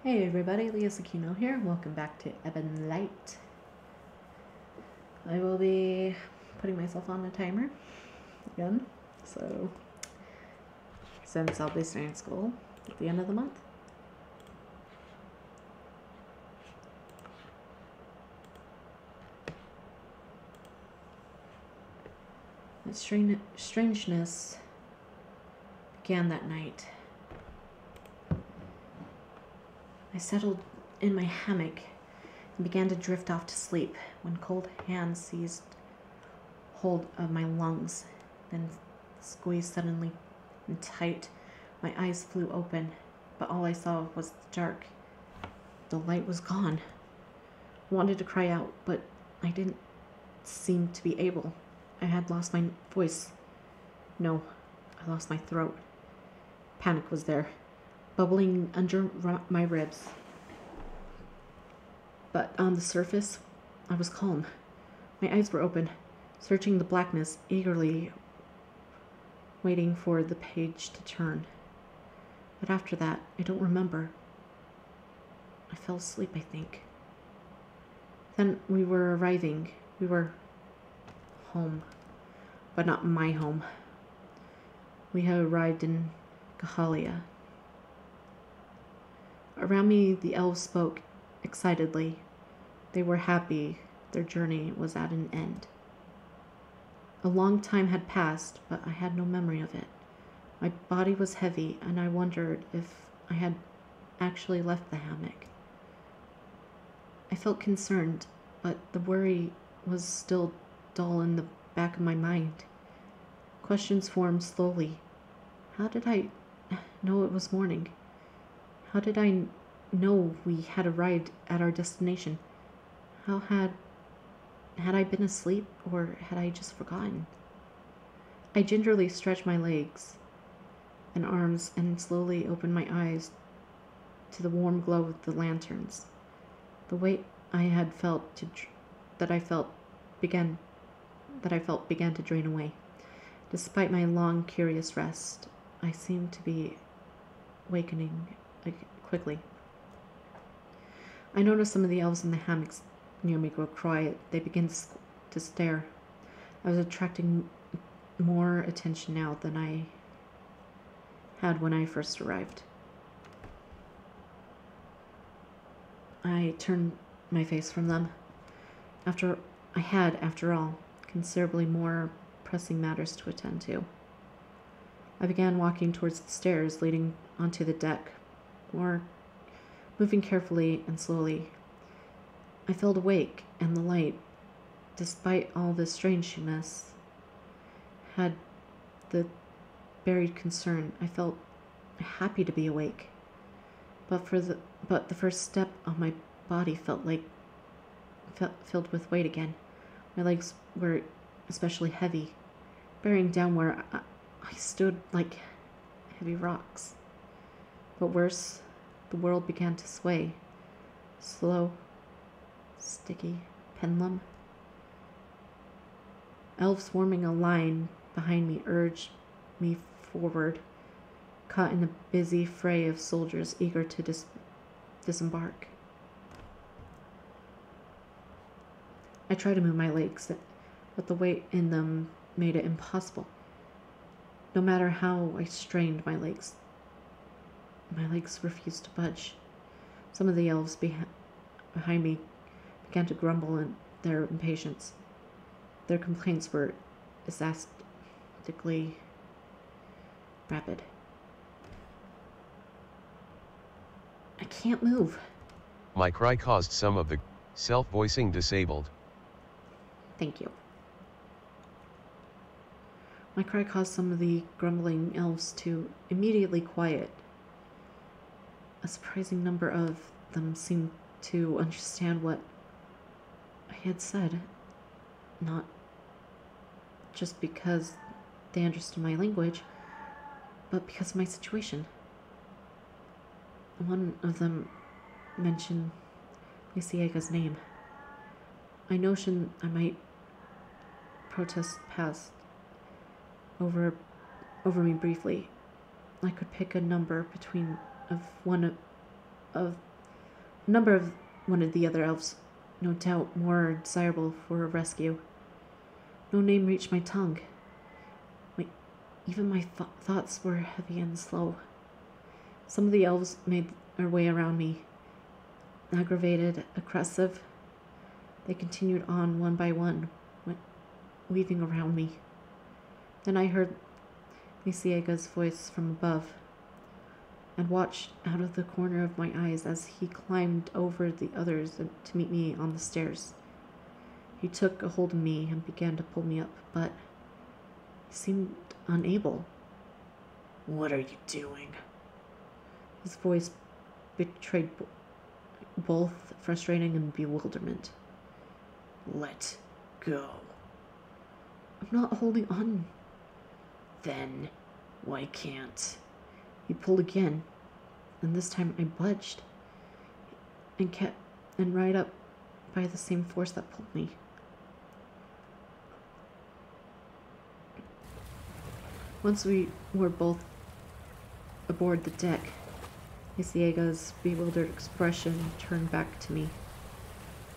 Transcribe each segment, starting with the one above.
Hey everybody, Leah Sakino here. Welcome back to Ebon Light. I will be putting myself on a timer again, so since I'll be starting school at the end of the month. The strangeness began that night. I settled in my hammock and began to drift off to sleep when cold hands seized hold of my lungs, then squeezed suddenly and tight. My eyes flew open, but all I saw was the dark. The light was gone. I wanted to cry out, but I didn't seem to be able. I had lost my voice. No, I lost my throat. Panic was there, bubbling under my ribs. But on the surface, I was calm. My eyes were open, searching the blackness, eagerly waiting for the page to turn. But after that, I don't remember. I fell asleep, I think. Then we were arriving. We were home, but not my home. We had arrived in Gahalia. Around me, the elves spoke excitedly. They were happy their journey was at an end. A long time had passed, but I had no memory of it. My body was heavy, and I wondered if I had actually left the hammock. I felt concerned, but the worry was still dull in the back of my mind. Questions formed slowly. How did I know it was morning? How did I know we had arrived at our destination? How had I been asleep, or had I just forgotten? I gingerly stretched my legs and arms and slowly opened my eyes to the warm glow of the lanterns. The weight that I felt began to drain away. Despite my long, curious rest, I seemed to be awakening quickly. I noticed some of the elves in the hammocks near me grow quiet. They began to stare. I was attracting more attention now than I had when I first arrived. I turned my face from them. After all, considerably more pressing matters to attend to. I began walking towards the stairs leading onto the deck, moving carefully and slowly. I felt awake, and the light, despite all the strangeness, had the buried concern. I felt happy to be awake, but the first step on my body felt filled with weight again. My legs were especially heavy, bearing down where I stood like heavy rocks. But worse, the world began to sway. Slow, sticky pendulum. Elves forming a line behind me urged me forward, caught in the busy fray of soldiers eager to disembark. I tried to move my legs, but the weight in them made it impossible. No matter how I strained my legs refused to budge. Some of the elves behind me began to grumble in their impatience. Their complaints were exhaustingly rapid. I can't move. My cry caused some of the self-voicing disabled. Thank you. My cry caused some of the grumbling elves to immediately quiet. A surprising number of them seemed to understand what I had said, not just because they understood my language, but because of my situation. One of them mentioned Lisiega's name. I notioned I might protest passed over me briefly. I could pick a number between one of A number of one of the other elves, no doubt more desirable for a rescue. No name reached my tongue. Even my thoughts were heavy and slow. Some of the elves made their way around me. Aggravated, aggressive, they continued on one by one, weaving around me. Then I heard Lisiega's voice from above, and watched out of the corner of my eyes as he climbed over the others to meet me on the stairs. He took a hold of me and began to pull me up, but he seemed unable. "What are you doing?" His voice betrayed both frustration and bewilderment. "Let go." I'm not holding on. "Then why can't?" He pulled again, and this time I budged and right up by the same force that pulled me. Once we were both aboard the deck, Lisiega's bewildered expression turned back to me.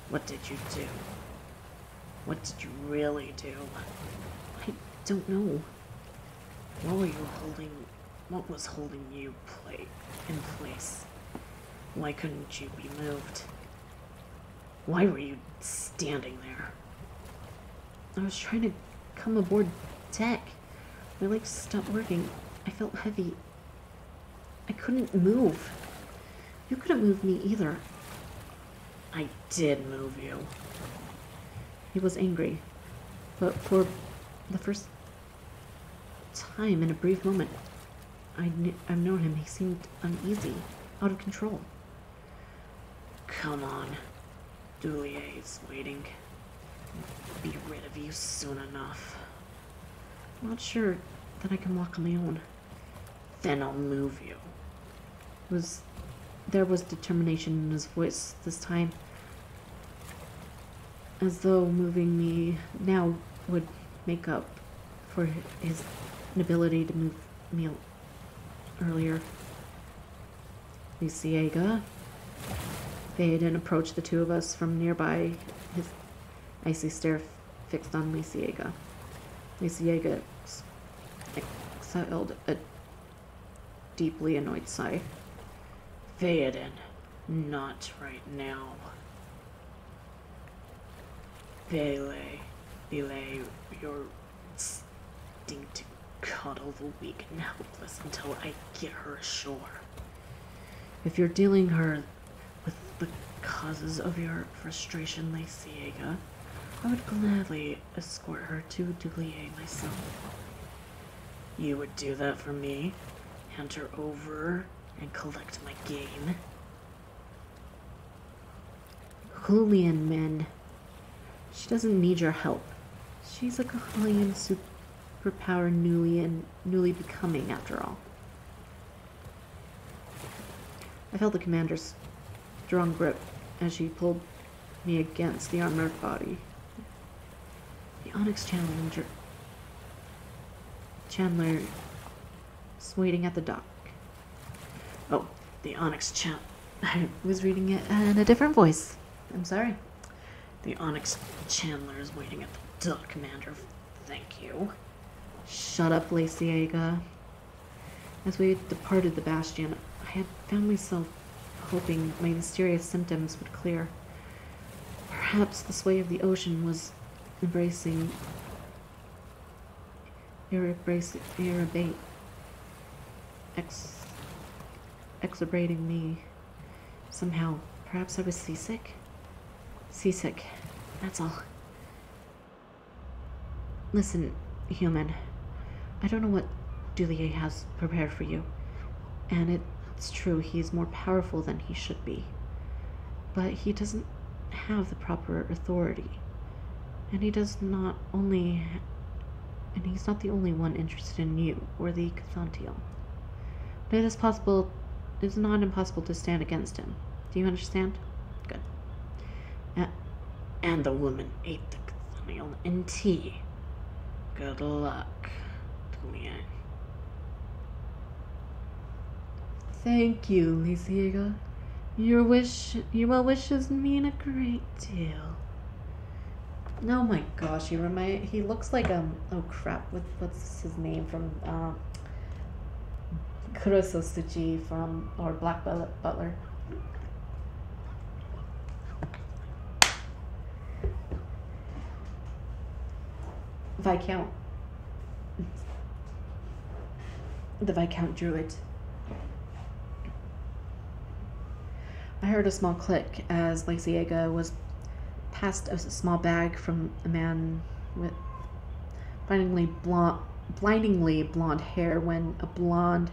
"What did you do? What did you really do?" I don't know. What was holding you in place? Why couldn't you be moved? Why were you standing there? I was trying to come aboard deck. My legs stopped working. I felt heavy. I couldn't move. You couldn't move me either. "I did move you." He was angry, but for the first time in a brief moment I've known him, he seemed uneasy, out of control. "Come on. Dulier's waiting. Be rid of you soon enough." I'm not sure that I can walk on my own. "Then I'll move you." There was determination in his voice this time, as though moving me now would make up for his inability to move me earlier. Lisiega. Theoden approached the two of us from nearby, his icy stare fixed on Lisiega. Lisiega exhaled a deeply annoyed sigh. "Theoden, not right now. Vele, your instinct to cuddle the weak and helpless until I get her ashore. If you're dealing her with the causes of your frustration, Lisiega, I would gladly escort her to Duglier myself. You would do that for me? Hand her over and collect my gain?" Julian, man. She doesn't need your help. She's a Kahalian superpower newly becoming, after all. I felt the commander's strong grip as she pulled me against the armored body. The Onyx Chandler is waiting at the dock. Oh, the Onyx I was reading it in a different voice. I'm sorry. The Onyx Chandler is waiting at the dock, Commander. Thank you. Shut up, Lisiega. As we departed the bastion, I had found myself hoping my mysterious symptoms would clear. Perhaps the sway of the ocean was exacerbating me somehow. Perhaps I was seasick? Seasick, that's all. Listen, human, I don't know what Dulier has prepared for you, and it's true he's more powerful than he should be, but he doesn't have the proper authority, and he's not the only one interested in you or the Cathantiel. But it's not impossible to stand against him. Do you understand? Good. And the woman ate the Cathantiel in tea. Good luck, Julian. Thank you, Lisiega. Your well wishes mean a great deal. Oh my gosh, he looks like oh crap, what's his name from Kuroso Tsuji from or Black Butler. Viscount. The Viscount Druid. I heard a small click as Laciega was passed a small bag from a man with blindingly blonde hair when a blonde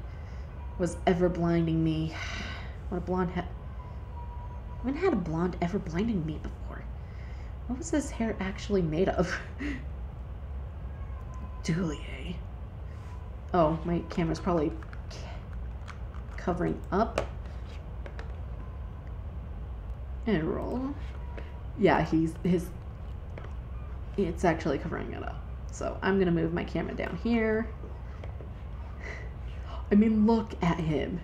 was ever blinding me. When had a blonde ever blinded me before? What was his hair actually made of? Dulier. Oh, my camera's probably covering up. And roll. Yeah, it's actually covering it up. So I'm gonna move my camera down here. I mean, look at him.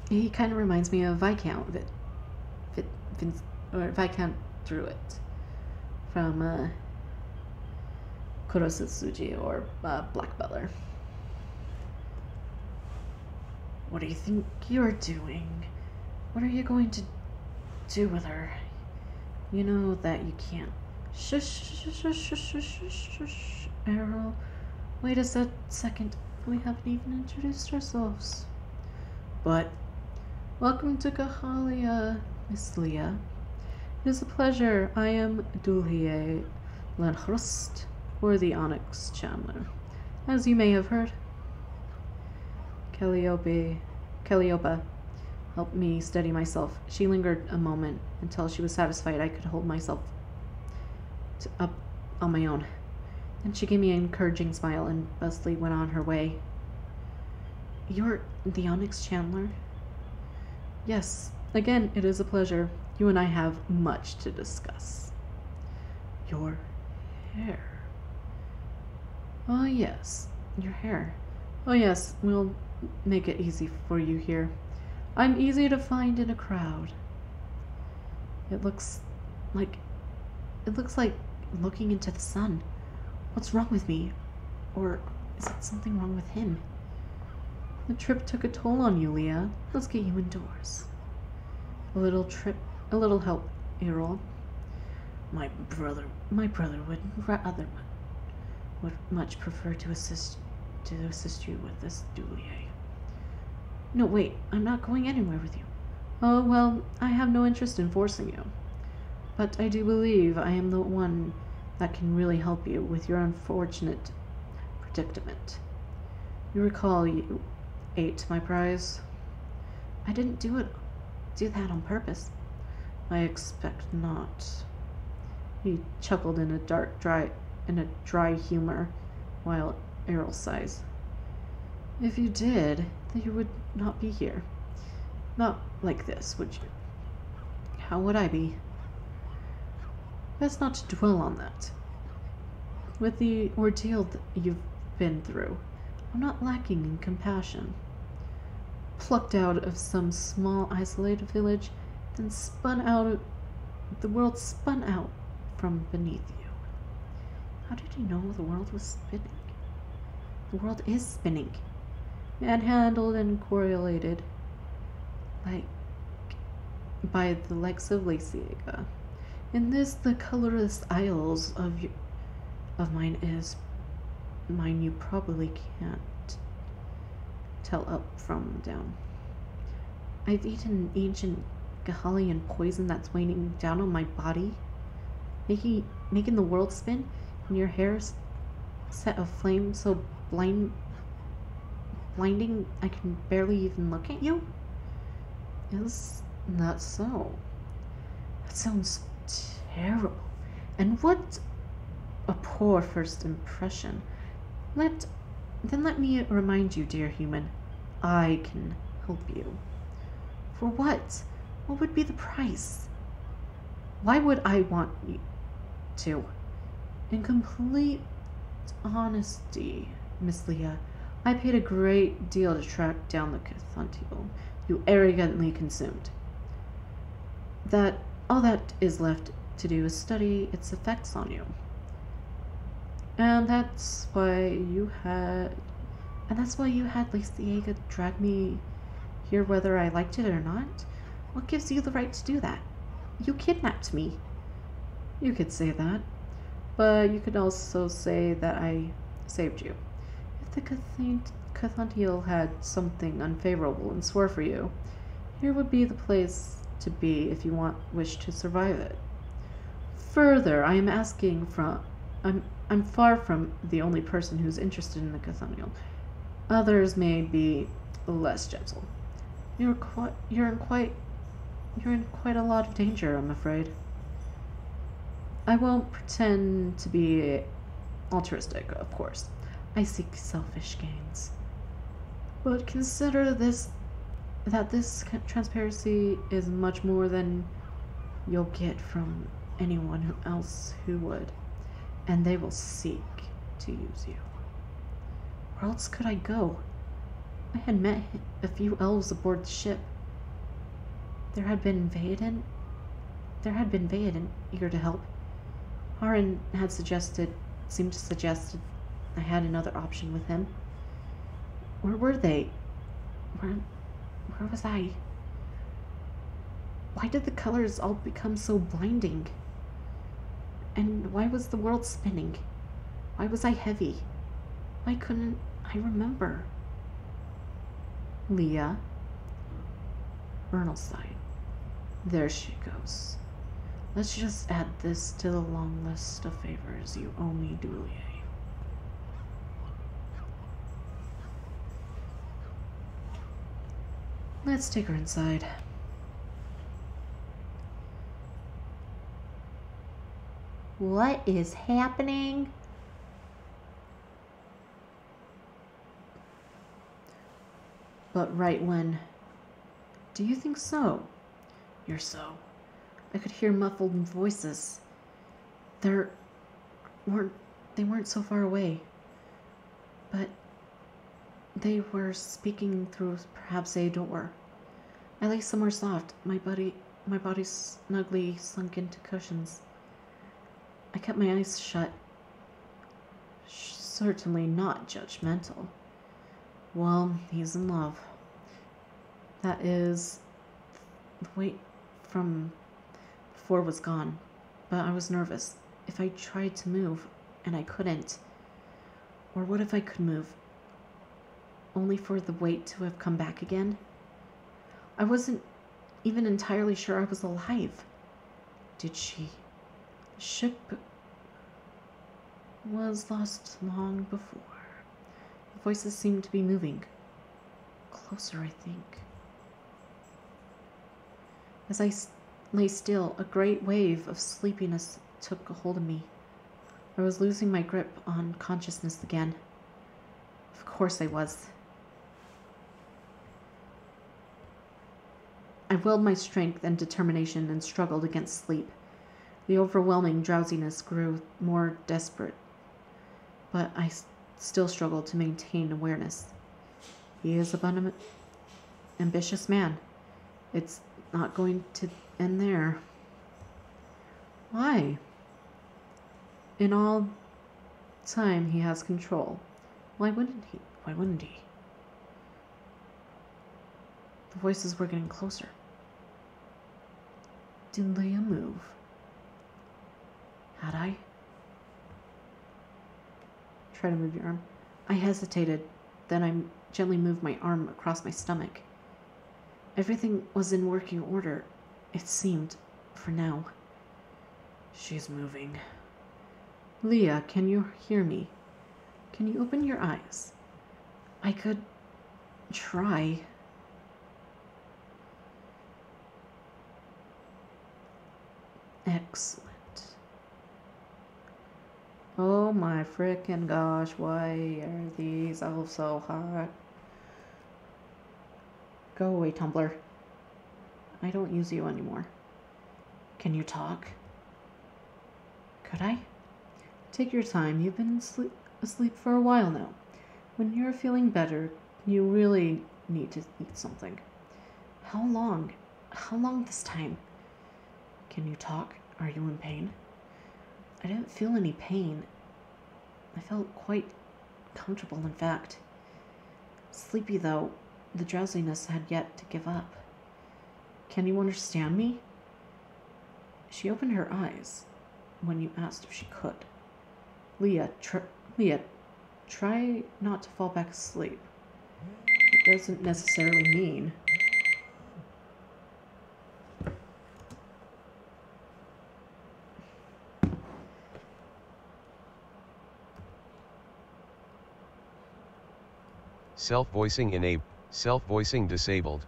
He kind of reminds me of Viscount Viscount Druid from Kurosu Tsuji or Black Butler. What do you think you're doing? What are you going to do with her? You know that you can't. Shush, Errol. Wait a second. We haven't even introduced ourselves. But, welcome to Kahalia, Miss Leah. It is a pleasure. I am Dulhier Lenhrust, or the Onyx Chandler, as you may have heard. Calliope helped me steady myself. She lingered a moment until she was satisfied I could hold myself up on my own. Then she gave me an encouraging smile and busily went on her way. You're the Onyx Chandler? Yes. Again, it is a pleasure. You and I have much to discuss. Your hair. Oh, yes. Your hair. Oh, yes. We'll make it easy for you here. I'm easy to find in a crowd. It looks like looking into the sun. What's wrong with me? Or is it something wrong with him? The trip took a toll on you, Leah. Let's get you indoors. A little help, Errol. My brother would much prefer to assist you with this, Dulier. No, wait, I'm not going anywhere with you. Oh, well, I have no interest in forcing you. But I do believe I am the one that can really help you with your unfortunate predicament. You recall you ate my prize? I didn't do that on purpose. I expect not. He chuckled in a dry humor, while Errol sighs. If you did, then you would not be here. Not like this, would you? How would I be? Best not to dwell on that. With the ordeal that you've been through, I'm not lacking in compassion. Plucked out of some small isolated village, then the world spun out from beneath you. How did you know the world was spinning? The world is spinning, manhandled and correlated by the legs of Laciega. In this, the colorless isles of mine you probably can't tell up from down. I've eaten ancient Gahalian poison that's raining down on my body, making the world spin, and your hair's set of flame so blinding I can barely even look at you? Is that so? That sounds terrible. And what a poor first impression. Let me remind you, dear human, I can help you. For what? What would be the price? Why would I want you to? In complete honesty, Miss Leah, I paid a great deal to track down the Cathantial you arrogantly consumed. That all that is left to do is study its effects on you. And that's why you had Lysiega drag me here whether I liked it or not? What gives you the right to do that? You kidnapped me. You could say that, but you could also say that I saved you. If the Cathantial had something unfavorable in store for you, here would be the place to be if you wish to survive it. Further, I'm far from the only person who's interested in the Cathantial. Others may be less gentle. You're in quite a lot of danger, I'm afraid. I won't pretend to be altruistic, of course. I seek selfish gains. But consider that this transparency is much more than you'll get from anyone else who would, and they will seek to use you. Where else could I go? I had met a few elves aboard the ship. There had been Vaden eager to help. Haran seemed to suggest I had another option with him. Where were they? Where was I? Why did the colors all become so blinding? And why was the world spinning? Why was I heavy? Why couldn't I remember? Leah. Ernal sighed. There she goes. Let's just add this to the long list of favors you owe me, Dulier. Let's take her inside. What is happening? But right when... Do you think so? You're so. I could hear muffled voices. They weren't so far away. But they were speaking through perhaps a door. I lay somewhere soft, my body snugly sunk into cushions. I kept my eyes shut. Certainly not judgmental. Well, he's in love. That is, the weight from before was gone, but I was nervous. If I tried to move, and I couldn't, or what if I could move, only for the weight to have come back again? I wasn't even entirely sure I was alive. The ship was lost long before. The voices seemed to be moving. Closer, I think. As I lay still, a great wave of sleepiness took a hold of me. I was losing my grip on consciousness again. Of course I was. I willed my strength and determination and struggled against sleep. The overwhelming drowsiness grew more desperate, but I still struggled to maintain awareness. He is an ambitious man. It's not going to end there. Why? In all time, he has control. Why wouldn't he? Why wouldn't he? The voices were getting closer. Did Leah move? Had I? Try to move your arm. I hesitated. Then I gently moved my arm across my stomach. Everything was in working order, it seemed, for now. She's moving. Leah, can you hear me? Can you open your eyes? I could try. Excellent. Oh my frickin' gosh, why are these elves so hot? Go away, Tumblr. I don't use you anymore. Can you talk? Could I? Take your time. You've been asleep for a while now. When you're feeling better, you really need to eat something. How long? How long this time? Can you talk? Are you in pain? I didn't feel any pain. I felt quite comfortable, in fact. Sleepy, though. The drowsiness had yet to give up. Can you understand me? She opened her eyes when you asked if she could. Leah, try not to fall back asleep. It doesn't necessarily mean... Self-voicing enabled. Self-voicing disabled.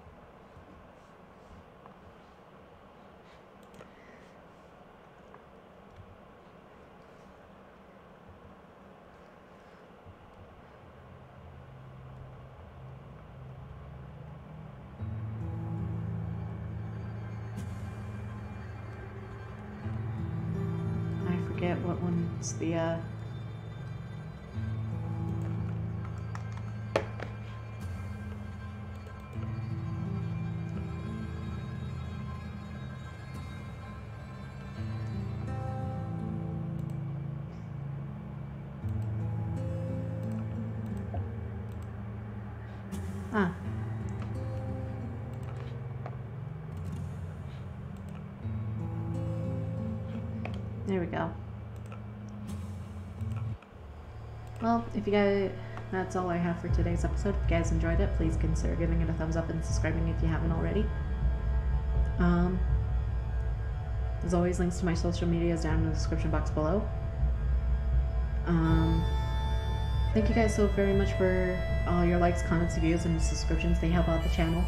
I forget what one's the, Ah. There we go. Well, if you guys, that's all I have for today's episode. If you guys enjoyed it, please consider giving it a thumbs up and subscribing if you haven't already. As always, links to my social media is down in the description box below. Thank you guys so very much for all your likes, comments, views, and subscriptions. They help out the channel.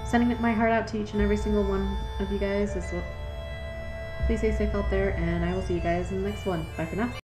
Sending my heart out to each and every single one of you guys as well. Please stay safe out there, and I will see you guys in the next one. Bye for now.